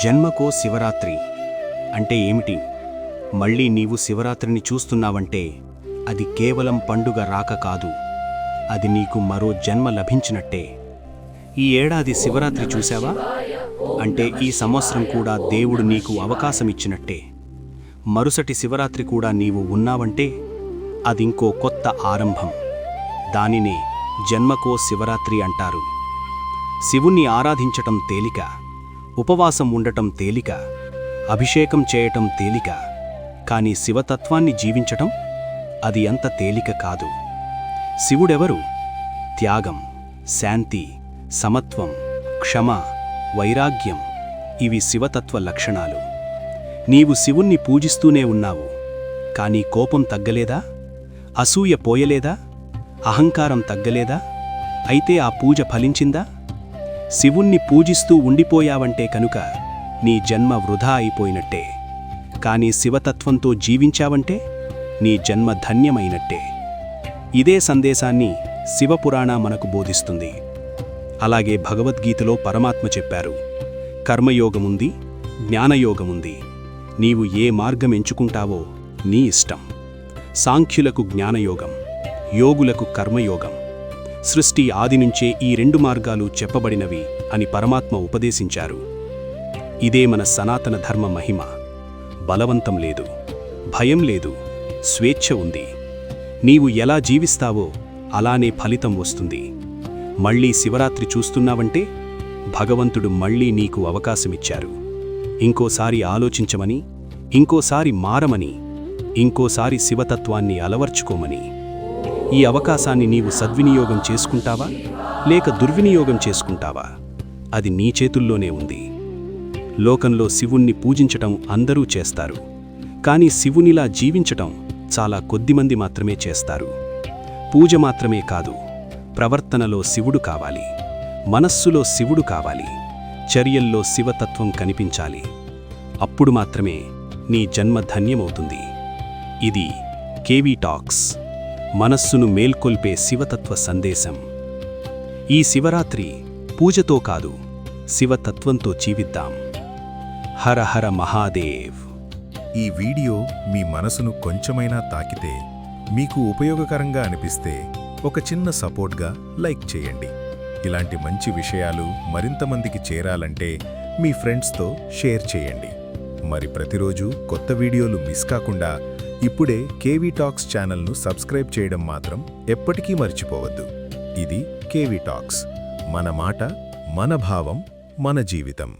జన్మకో శివరాత్రి అంటే ఏమిటి? మళ్ళీ నీవు శివరాత్రిని చూస్తున్నావంటే అది కేవలం పండుగ రాక కాదు, అది నీకు మరో జన్మ లభించినట్టే. ఈ ఏడాది శివరాత్రి చూశావా అంటే ఈ సంవత్సరం కూడా దేవుడు నీకు అవకాశమిచ్చినట్టే. మరుసటి శివరాత్రి కూడా నీవు ఉన్నావంటే అదింకో కొత్త ఆరంభం. దానినే జన్మకో శివరాత్రి అంటారు. శివుణ్ణి ఆరాధించటం తేలిక, ఉపవాసం ఉండటం తేలిక, అభిషేకం చేయటం తేలిక, కానీ శివతత్వాన్ని జీవించటం అది అంత తేలిక కాదు. శివుడెవరు? త్యాగం, శాంతి, సమత్వం, క్షమ, వైరాగ్యం ఇవి శివతత్వ లక్షణాలు. నీవు శివుణ్ణి పూజిస్తూనే ఉన్నావు, కానీ కోపం తగ్గలేదా? అసూయ పోయలేదా? అహంకారం తగ్గలేదా? అయితే ఆ పూజ ఫలించిందా? శివుణ్ణి పూజిస్తూ ఉండిపోయావంటే కనుక నీ జన్మ వృధా అయిపోయినట్టే. కానీ శివతత్వంతో జీవించావంటే నీ జన్మ ధన్యమైనట్టే. ఇదే సందేశాన్ని శివపురాణ మనకు బోధిస్తుంది. అలాగే భగవద్గీతలో పరమాత్మ చెప్పారు, కర్మయోగముంది, జ్ఞానయోగముంది. నీవు ఏ మార్గం ఎంచుకుంటావో నీ ఇష్టం. సాంఖ్యులకు జ్ఞానయోగం, యోగులకు కర్మయోగం. సృష్టి ఆది నుంచే ఈ రెండు మార్గాలు చెప్పబడినవి అని పరమాత్మ ఉపదేశించారు. ఇదే మన సనాతన ధర్మ మహిమ. బలవంతం లేదు, భయం లేదు, స్వేచ్ఛ ఉంది. నీవు ఎలా జీవిస్తావో అలానే ఫలితం వస్తుంది. మళ్ళీ శివరాత్రి చూస్తున్నావంటే భగవంతుడు మళ్ళీ నీకు అవకాశమిచ్చారు. ఇంకోసారి ఆలోచించమని, ఇంకోసారి మారమని, ఇంకోసారి శివతత్వాన్ని అలవర్చుకోమని. ఈ అవకాశాన్ని నీవు సద్వినియోగం చేసుకుంటావా లేక దుర్వినియోగం చేసుకుంటావా? అది నీ చేతుల్లోనే ఉంది. లోకంలో శివుణ్ణి పూజించటం అందరూ చేస్తారు, కానీ శివునిలా జీవించటం చాలా కొద్దిమంది మాత్రమే చేస్తారు. పూజ మాత్రమే కాదు, ప్రవర్తనలో శివుడు కావాలి, మనస్సులో శివుడు కావాలి, చర్యల్లో శివతత్వం కనిపించాలి. అప్పుడు మాత్రమే నీ జన్మ ధన్యమవుతుంది. ఇది కేవీ టాక్స్, మనస్సును మేల్కొల్పే శివతత్వ సందేశం. ఈ శివరాత్రి పూజతో కాదు, శివతత్వంతో జీవిద్దాం. హర హర మహాదేవ్. ఈ వీడియో మీ మనసును కొంచెమైనా తాకితే, మీకు ఉపయోగకరంగా అనిపిస్తే ఒక చిన్న సపోర్ట్గా లైక్ చేయండి. ఇలాంటి మంచి విషయాలు మరింత మందికి చేరాలంటే మీ ఫ్రెండ్స్తో షేర్ చేయండి. మరి ప్రతిరోజు కొత్త వీడియోలు మిస్ కాకుండా ఇప్పుడే కేవీ టాక్స్ ఛానల్ను సబ్స్క్రైబ్ చేయడం మాత్రం ఎప్పటికీ మర్చిపోవద్దు. ఇది కేవీ టాక్స్, మన మాట, మన భావం, మన జీవితం.